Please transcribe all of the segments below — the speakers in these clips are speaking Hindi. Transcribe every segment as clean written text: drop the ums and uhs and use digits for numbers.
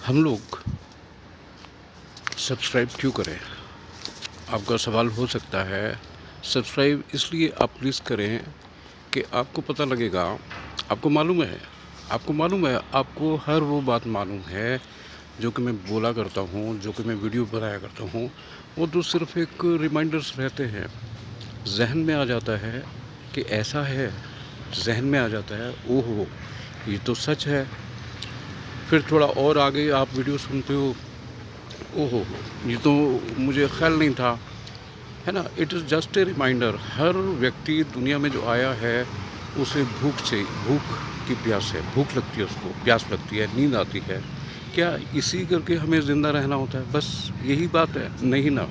हम लोग सब्सक्राइब क्यों करें? आपका सवाल हो सकता है। सब्सक्राइब इसलिए आप प्लीज़ करें कि आपको पता लगेगा। आपको मालूम है आपको हर वो बात मालूम है जो कि मैं बोला करता हूँ, जो कि मैं वीडियो बनाया करता हूँ, वो तो सिर्फ़ एक रिमाइंडर्स रहते हैं। ज़हन में आ जाता है कि ऐसा है, ज़हन में आ जाता है, ओहो! ये तो सच है। फिर थोड़ा और आगे आप वीडियो सुनते हो, ओहो! ये तो मुझे ख़्याल नहीं था, है ना? It is just a reminder. हर व्यक्ति दुनिया में जो आया है, उसे भूख की प्यास है, भूख लगती है उसको, प्यास लगती है, नींद आती है। क्या इसी करके हमें ज़िंदा रहना होता है? बस यही बात है? नहीं ना,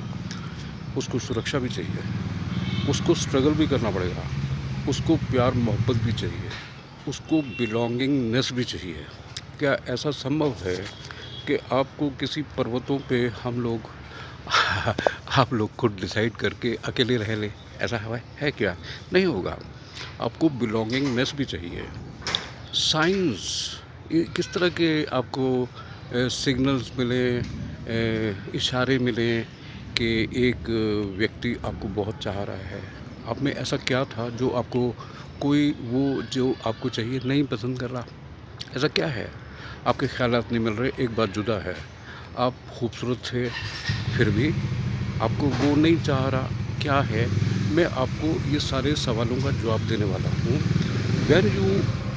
उसको सुरक्षा भी चाहिए, उसको स्ट्रगल भी करना पड़ेगा, उसको प्यार मोहब्बत भी चाहिए, उसको बिलॉन्गिंगनेस भी चाहिए। क्या ऐसा संभव है कि आपको किसी पर्वतों पे हम लोग आप लोग खुद डिसाइड करके अकेले रह लें? ऐसा है क्या? नहीं होगा। आपको बिलॉन्गिंगनेस भी चाहिए। साइंस, ये किस तरह के आपको सिग्नल्स मिले, इशारे मिले कि एक व्यक्ति आपको बहुत चाह रहा है। आप में ऐसा क्या था जो आपको कोई वो जो आपको चाहिए नहीं पसंद कर रहा? ऐसा क्या है? आपके ख़्यालात नहीं मिल रहे, एक बात जुदा है, आप खूबसूरत थे, फिर भी आपको वो नहीं चाह रहा, क्या है? मैं आपको ये सारे सवालों का जवाब देने वाला हूँ। व्हेन यू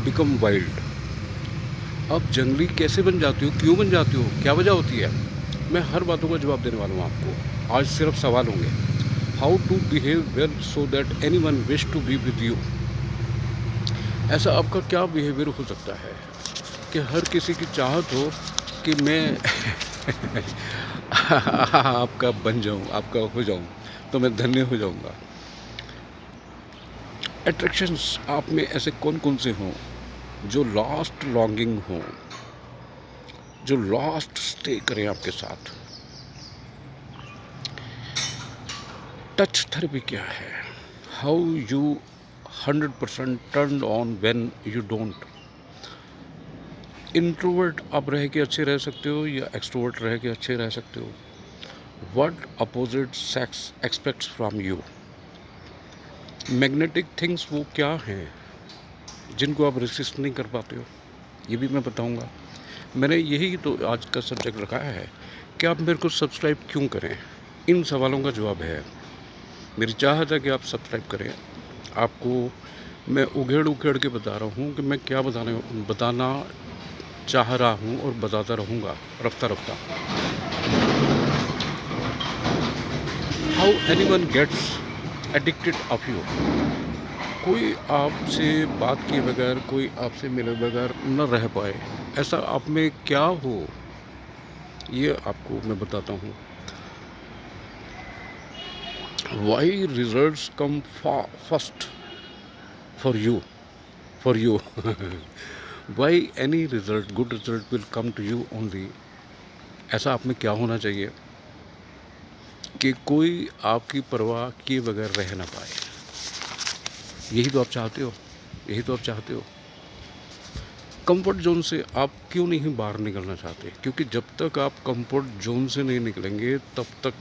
बिकम वाइल्ड, आप जंगली कैसे बन जाते हो? क्यों बन जाते हो? क्या वजह होती है? मैं हर बातों का जवाब देने वाला हूँ आपको। आज सिर्फ सवाल होंगे। How to behave well so that anyone wish to be with you. ऐसा आपका क्या बिहेवियर हो सकता है कि हर किसी की चाहत हो कि मैं आपका बन जाऊं, आपका हो जाऊं, तो मैं धन्य हो जाऊंगा। अट्रैक्शंस आप में ऐसे कौन कौन से हों जो लास्ट लॉन्गिंग हो, जो लास्ट स्टे करें आपके साथ? टच थेरेपी क्या है? How you 100% turn on when you don't. Introvert आप रह के अच्छे रह सकते हो या एक्सट्रोवर्ट रह के अच्छे रह सकते हो? What opposite sex aspects from you. Magnetic things वो क्या हैं जिनको आप रेसिस्ट नहीं कर पाते हो? ये भी मैं बताऊंगा। मैंने यही तो आज का सब्जेक्ट रखा है कि आप मेरे को सब्सक्राइब क्यों करें। इन सवालों का जवाब है। मेरी चाहत है कि आप सब्सक्राइब करें। आपको मैं उघेड़ उघेड़ के बता रहा हूँ कि मैं क्या बताना चाह रहा हूँ और बताता रहूँगा रफ्ता रफ्ता। How anyone gets addicted of you. कोई आपसे बात किए बगैर, कोई आपसे मिले बगैर न रह पाए, ऐसा आप में क्या हो, ये आपको मैं बताता हूँ। Why results come first for you why any result, good result will come to you only. ऐसा आप में क्या होना चाहिए कि कोई आपकी परवाह किए बगैर रह ना पाए? यही तो आप चाहते हो, यही तो आप चाहते हो। कंफर्ट जोन से आप क्यों नहीं बाहर निकलना चाहते? क्योंकि जब तक आप कंफर्ट जोन से नहीं निकलेंगे तब तक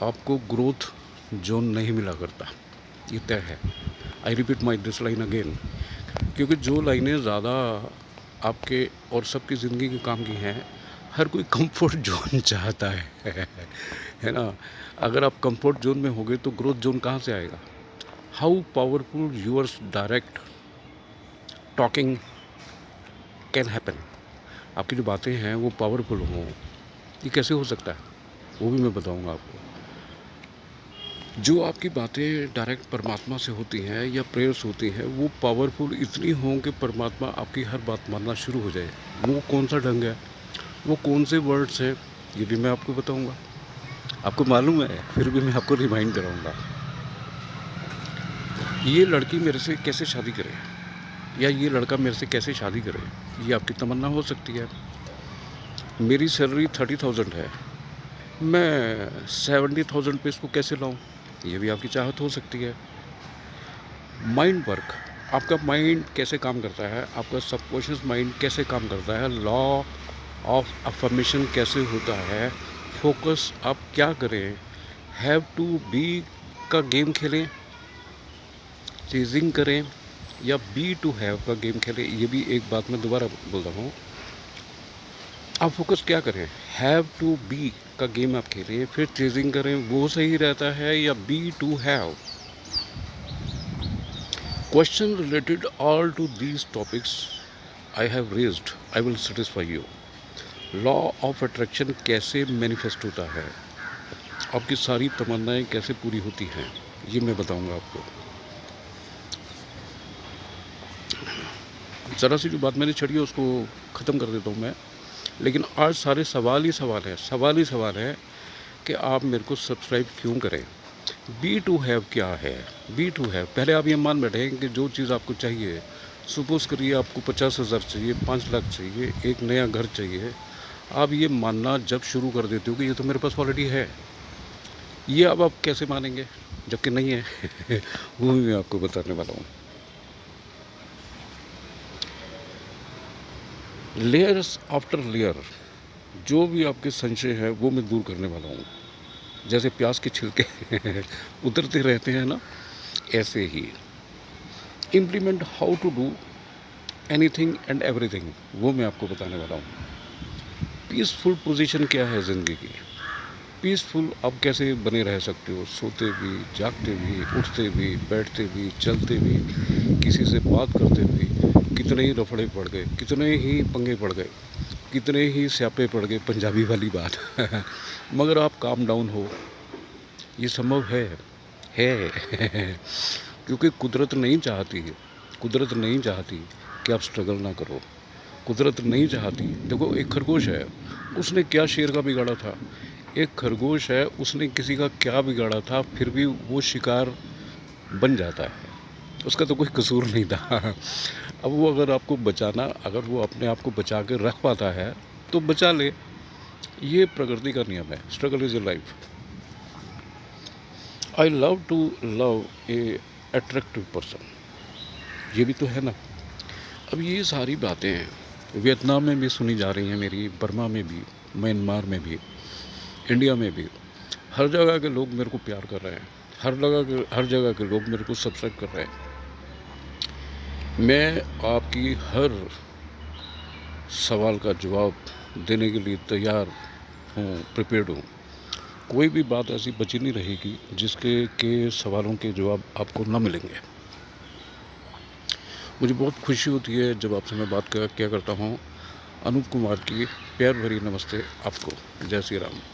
आपको ग्रोथ जोन नहीं मिला करता। ये तय है। I repeat my this line again, क्योंकि जो लाइनें ज़्यादा आपके और सबकी ज़िंदगी के काम की हैं, हर कोई कंफर्ट जोन चाहता है ना? अगर आप कंफर्ट जोन में होगे तो ग्रोथ जोन कहाँ से आएगा? How powerful yours direct talking can happen. आपकी जो बातें हैं वो पावरफुल हों, ये कैसे हो सकता है? वो भी मैं बताऊंगा आपको। जो आपकी बातें डायरेक्ट परमात्मा से होती हैं या प्रेयर्स होती हैं, वो पावरफुल इतनी हों कि परमात्मा आपकी हर बात मानना शुरू हो जाए। वो कौन सा ढंग है, वो कौन से वर्ड्स हैं, ये भी मैं आपको बताऊंगा। आपको मालूम है, फिर भी मैं आपको रिमाइंड कराऊंगा। ये लड़की मेरे से कैसे शादी करे या ये लड़का मेरे से कैसे शादी करे, ये आपकी तमन्ना हो सकती है। मेरी सैलरी 30,000 है, मैं 70,000 पे इसको कैसे लाऊं, ये भी आपकी चाहत हो सकती है। माइंड वर्क, आपका माइंड कैसे काम करता है, आपका सबकॉन्शियस माइंड कैसे काम करता है, लॉ ऑफ अफर्मेशन कैसे होता है, फोकस आप क्या करें, हैव टू बी का गेम खेलें, चेजिंग करें, या बी टू हैव का गेम खेलें। ये भी एक बात मैं दोबारा बोल रहा हूँ, आप फोकस क्या करें, हैव टू बी का गेम आप खेलें फिर चेजिंग करें, वो सही रहता है, या be to have. Question related all to these topics I have raised, I will satisfy you. Law of attraction कैसे मैनिफेस्ट होता है, आपकी सारी तमन्नाएं कैसे पूरी होती हैं, ये मैं बताऊंगा आपको। ज़रा सी जो बात मैंने छड़ी है उसको ख़त्म कर देता हूँ मैं, लेकिन आज सारे सवाल ही सवाल है कि आप मेरे को सब्सक्राइब क्यों करें। बी टू हैव क्या है, बी टू हैव पहले आप ये मान बैठे कि जो चीज़ आपको चाहिए, सपोज़ करिए आपको 50,000 चाहिए, 5 लाख चाहिए, एक नया घर चाहिए, आप ये मानना जब शुरू कर देते हो कि ये तो मेरे पास ऑलरेडी है, ये अब आप कैसे मानेंगे जबकि नहीं है वो भी मैं आपको बताने वाला हूँ। लेयर्स आफ्टर लेयर, जो भी आपके संशय है वो मैं दूर करने वाला हूँ। जैसे प्याज के छिलके उतरते रहते हैं ना, ऐसे ही implement how to do anything and everything, वो मैं आपको बताने वाला हूँ। पीसफुल पोजीशन क्या है ज़िंदगी की, पीसफुल आप कैसे बने रह सकते हो, सोते भी, जागते भी, उठते भी, बैठते भी, चलते भी, किसी से बात करते भी। कितने ही रफड़े पड़ गए, कितने ही पंगे पड़ गए, कितने ही स्यापे पड़ गए, पंजाबी वाली बात मगर आप काम डाउन हो, ये संभव है क्योंकि कुदरत नहीं चाहती है, कुदरत नहीं चाहती कि आप स्ट्रगल ना करो, कुदरत नहीं चाहती। देखो एक खरगोश है, उसने क्या शेर का बिगाड़ा था, एक खरगोश है, उसने किसी का क्या बिगाड़ा था, फिर भी वो शिकार बन जाता है, उसका तो कोई कसूर नहीं था अब वो अगर आपको बचाना, अगर वो अपने आप को बचा के रख पाता है तो बचा ले, ये प्रकृति का नियम है। Struggle is a life. I love to love a attractive person, ये भी तो है ना। अब ये सारी बातें वियतनाम में भी सुनी जा रही हैं मेरी, बर्मा में भी, म्यांमार में भी, इंडिया में भी, हर जगह के लोग मेरे को प्यार कर रहे हैं, हर जगह के लोग मेरे को सब्सक्राइब कर रहे हैं। मैं आपकी हर सवाल का जवाब देने के लिए तैयार हूँ, प्रिपेयर्ड हूँ। कोई भी बात ऐसी बची नहीं रहेगी जिसके के सवालों के जवाब आपको न मिलेंगे। मुझे बहुत खुशी होती है जब आपसे मैं बात किया करता हूँ। अनूप कुमार की प्यार भरी नमस्ते आपको। जय श्री राम।